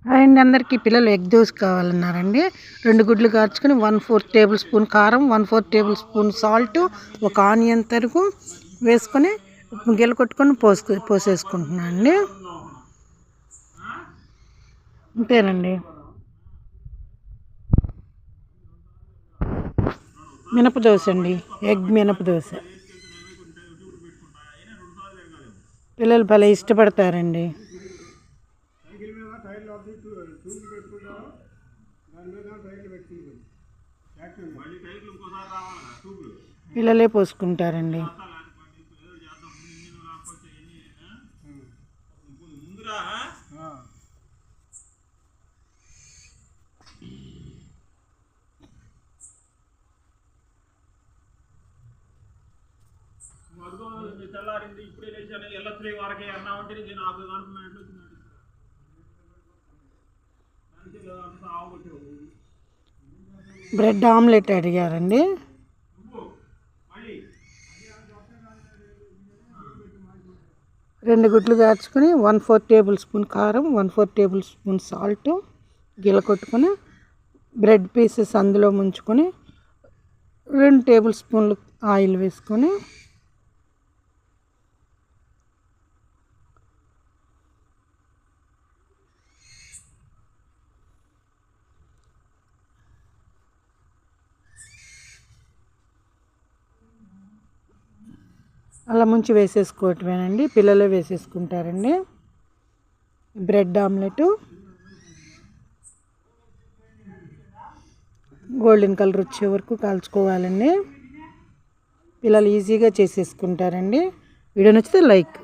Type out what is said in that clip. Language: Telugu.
అండ్ అందరికీ పిల్లలు ఎగ్ దోశ కావాలన్నారండి. 2 గుడ్లు కార్చుకొని 1/4 టేబుల్ స్పూన్ కారం, 1/4 టేబుల్ స్పూన్ సాల్ట్, ఒక ఆనియన్ తరుగు వేసుకొని గిల కొట్టుకొని పోసేసుకుంటున్నాను అండి. అంతేనండి. మినప దోశ అండి, ఎగ్ మినప దోశ. పిల్లలు భలే ఇష్టపడతారండి. పిల్లలే పోసుకుంటారండి. తెల్లారింది ఇప్పుడే లేచాను ఎల్లత్రీ వరకే అన్నా ఉంటే నాకు బ్రెడ్ ఆమ్లెట్ అడిగారండి. రెండు గుడ్లు కాచుకొని 1/4 టేబుల్ స్పూన్ కారం, 1/4 టేబుల్ స్పూన్ సాల్ట్ గిల కొట్టుకొని బ్రెడ్ పీసెస్ అందులో ముంచుకొని 2 టేబుల్ స్పూన్లు ఆయిల్ వేసుకొని అలా ముంచి వేసేసుకోవటమేనండి. పిల్లలే వేసేసుకుంటారండి. బ్రెడ్ ఆమ్లెట్ గోల్డెన్ కలర్ వచ్చే వరకు కాల్చుకోవాలండి. పిల్లలు ఈజీగా చేసేసుకుంటారండి. వీడియో నచ్చితే లైక్.